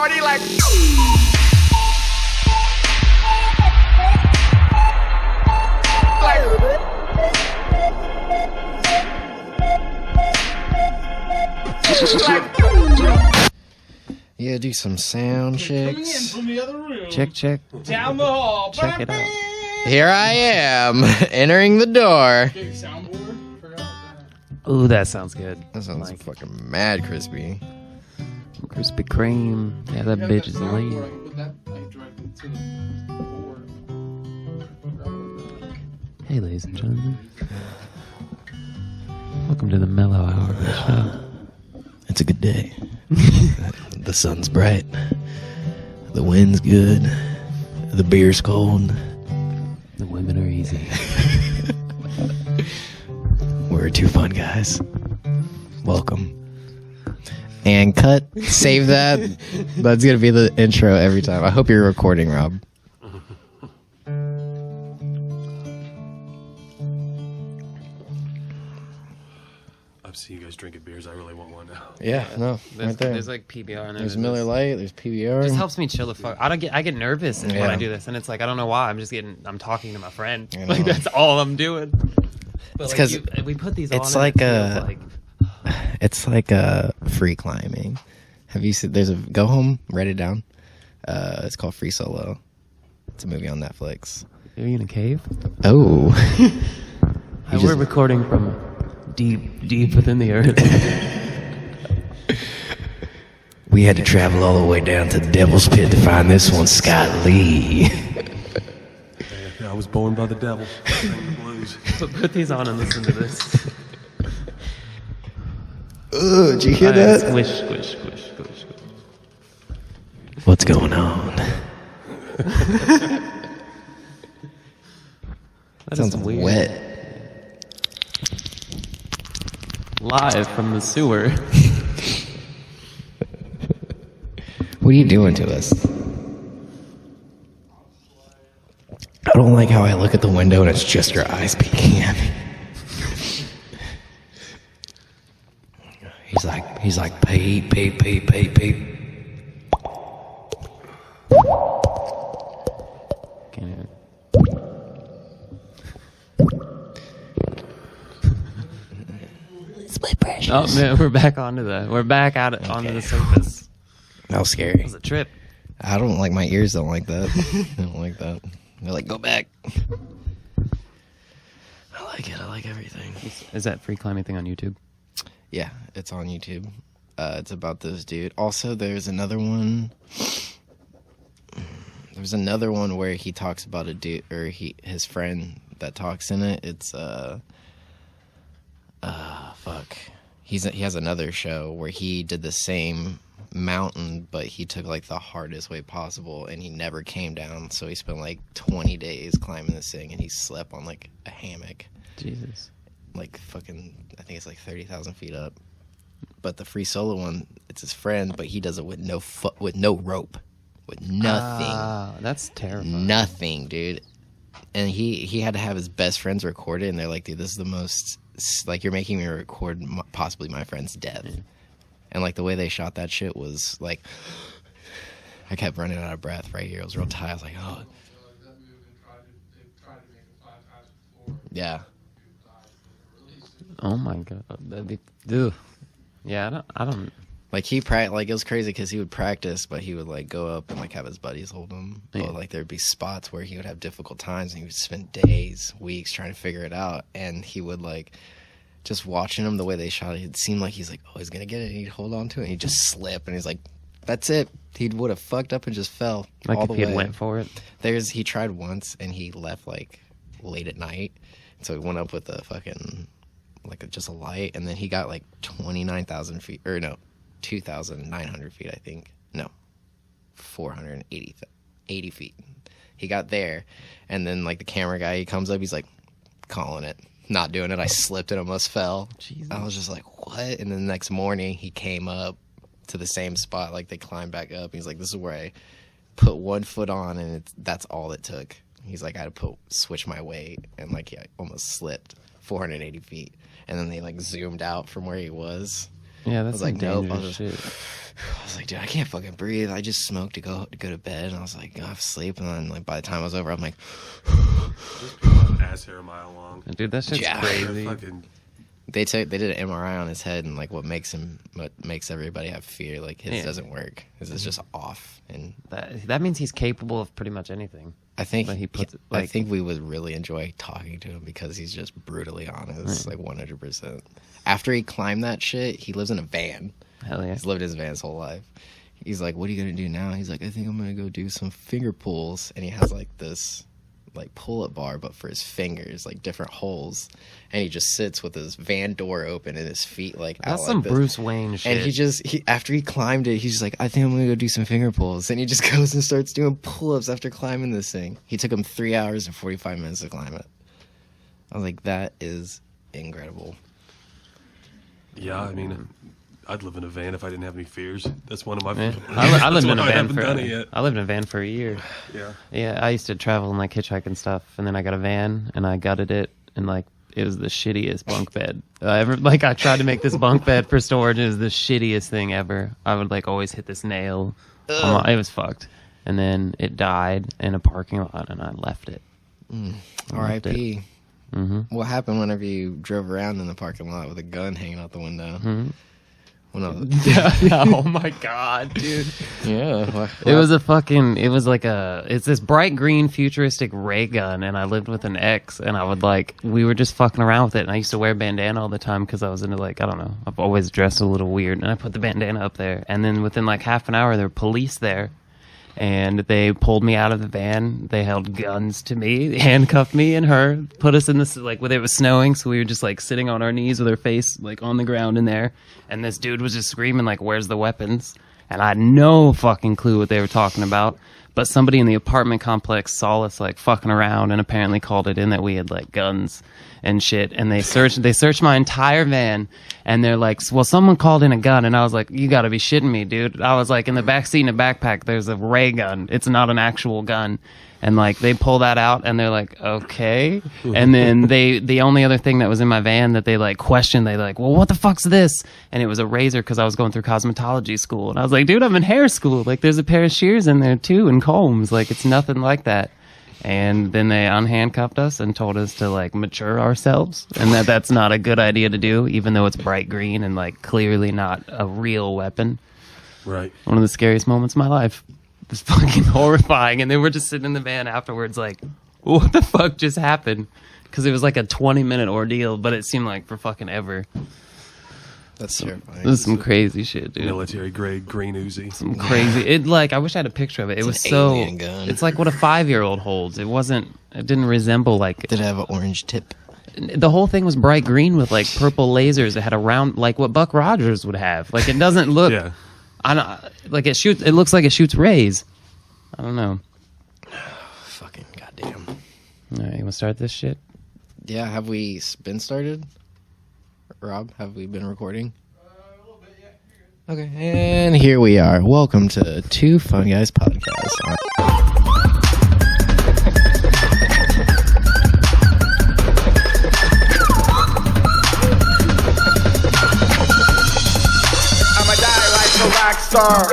party like. Yeah, do some sound checks. Coming in from the other room. Check. Down the hall. Check it out. Here I am, entering the door. Big soundboard. Forgot about Ooh, that sounds good. That sounds Like fucking mad crispy. Krispy Kreme. Yeah, that that. bitch is lame. I can put that like directly to the board. Hey, ladies and gentlemen. Welcome to the mellow hour of the show. It's a good day. The sun's bright. The wind's good. The beer's cold. The women are easy. We're two fun guys. Welcome. And cut. Save that. That's going to be the intro every time. I hope you're recording, Rob. I've seen you guys drinking beers. I really want one now. Yeah, no. Right there. There's like PBR and There's Miller Lite. There's PBR. It just helps me chill the fuck. I get nervous when Yeah. I do this, and it's like I don't know why. I'm talking to my friend. I Like know. that's all I'm doing. But It's like, 'cause we put these on. it's and like it feels It's like free climbing. Have you seen? There's a go home. Write it down. It's called Free Solo. It's a movie on Netflix. Are you in a cave? Oh. We're recording from deep within the earth. We had to travel all the way down to the Devil's Pit to find this one, Scott Lee. Yeah, I was born by the devil. Singing the blues. Put these on and listen to this. Ugh, did you hear Alright, that? Squish, squish, squish, squish, squish. What's going on? That Sounds is weird. wet. Live from the sewer. What are you doing to us? I don't like how I look at the window and it's just your eyes peeking at me. He's like, Pete. Can't even. Split pressure. Oh man, we're back onto the. We're back onto the surface. That was scary. It was a trip. I don't like, my ears don't like that. I don't like that. They're like, go back. I like it. I like everything. Is that free climbing thing on YouTube? Yeah, it's on YouTube. It's about this dude. Also, there's another one. There's another one where he talks about a dude, or his friend that talks in it. It's fuck. He has another show where he did the same mountain, but he took like the hardest way possible, and he never came down. So he spent like 20 days climbing this thing, and he slept on like a hammock. Jesus. Like fucking, I think it's like 30,000 feet up. But the free solo one, it's his friend, but he does it with no rope, with nothing, That's terrifying. nothing, dude. And he had to have his best friends record it, and they're like, dude, this is the most, like, you're making me record possibly my friend's death. Yeah. And like the way they shot that shit was like, I kept running out of breath right here. I was real tired. I was like, oh, yeah. Oh my god. That'd be. Ugh. Yeah, I don't. Like like it was crazy because he would practice, but he would like go up and like have his buddies hold him. Yeah. But like there'd be spots where he would have difficult times, and he would spend days, weeks trying to figure it out. And he would like, just watching him the way they shot it, it seemed like he's like, oh, he's gonna get it. And he'd hold on to it, and he'd just slip, and he's like, that's it. He would have fucked up and just fell Like all if the he had way. went for it. He tried once, and he left like late at night, so he went up with a fucking just a light, and then he got like 29,000 feet, or no, 2,900 feet, I think. No, 480 feet. He got there, and then like the camera guy, he comes up, he's like, calling it, not doing it. I slipped and almost fell. Jesus. I was just like, what? And then the next morning, he came up to the same spot, like they climbed back up. He's like, this is where I put one foot on, and that's all it took. He's like, I had to switch my weight, and like I almost slipped 480 feet. And then they like zoomed out from where he was, Yeah, I that's was like like, nope. dangerous shit. I was like, dude, I can't fucking breathe. I just smoked to go to bed, and I was like, I'm asleep. And then like by the time I was over, I'm like, Ass hair a mile long. Dude, that shit's Yeah. crazy. Fucking, they did an MRI on his head, and like what makes everybody have fear, like his Yeah. doesn't work. His is just off, and That means he's capable of pretty much anything. I think But he puts I like think we would really enjoy talking to him because he's just brutally honest, like 100%. After he climbed that shit, he lives in a van. hell yeah. He's lived his van his whole life. He's like, what are you gonna do now? He's like, I think I'm gonna go do some finger pulls, and he has like this like pull-up bar, but for his fingers, like different holes, and he just sits with his van door open and his feet like out That's like some this. Bruce Wayne shit. And he after he climbed it, he's just like, I think I'm gonna go do some finger pulls, and he just goes and starts doing pull-ups after climbing this thing. He took him 3 hours and 45 minutes to climb it. I was like, that is incredible. yeah, I mean, I'd live in a van if I didn't have any fears. That's one of my. Yeah. That's I lived in a why I van haven't done it yet. I lived in a van for a year. Yeah. Yeah, I used to travel and like hitchhike and stuff, and then I got a van and I gutted it, and like it was the shittiest bunk bed I ever. Like I tried to make this bunk bed for storage, and it was the shittiest thing ever. I would like always hit this nail. It was fucked, and then it died in a parking lot, and I left it. R.I.P. Mm-hmm. What happened whenever you drove around in the parking lot with a gun hanging out the window? Mm-hmm. Well, Oh my god, dude. yeah. It was like it's this bright green futuristic ray gun, and I lived with an ex, and we were just fucking around with it, and I used to wear a bandana all the time because I was into like, I don't know, I've always dressed a little weird, and I put the bandana up there, and then within like half an hour there were police there, and they pulled me out of the van. They held guns to me, handcuffed me and her, put us in this, like, when it was snowing, so we were just, like, sitting on our knees with our face, like, on the ground in there, and this dude was just screaming, like, where's the weapons? And I had no fucking clue what they were talking about, but somebody in the apartment complex saw us, like, fucking around and apparently called it in that we had, like, guns and shit, and they searched my entire van, and they're like, well, someone called in a gun, and I was like, you gotta be shitting me, dude. I was like, in the back seat in a backpack, there's a ray gun. It's not an actual gun. And like, they pull that out, and they're like, okay. And then the only other thing that was in my van that they like questioned, they like, well, what the fuck's this? And it was a razor, because I was going through cosmetology school, and I was like, dude, I'm in hair school. Like, there's a pair of shears in there too, and combs. Like, it's nothing like that. And then they unhandcuffed us and told us to like mature ourselves, and that's not a good idea to do, even though it's bright green and like clearly not a real weapon. Right. One of the scariest moments of my life. It was fucking horrifying. And then we're just sitting in the van afterwards like, what the fuck just happened? Because it was like a 20-minute ordeal, but it seemed like for fucking ever. That's terrifying. This is some crazy shit, dude. Military grade green Uzi. Some crazy. It like, I wish I had a picture of it. It was an so. alien gun. It's like what a 5-year-old holds. It didn't resemble like. Did it have an orange tip? The whole thing was bright green with like purple lasers. It had a round, like what Buck Rogers would have. Like it doesn't look. Yeah. Like it shoots. It looks like it shoots rays. I don't know. Fucking goddamn. All right, you want to start this shit? Yeah, have we been started? Rob, have we been recording? A little bit, yeah. You're good. Okay, and here we are. Welcome to Two Fun Guys Podcast. I'ma die like a rock star.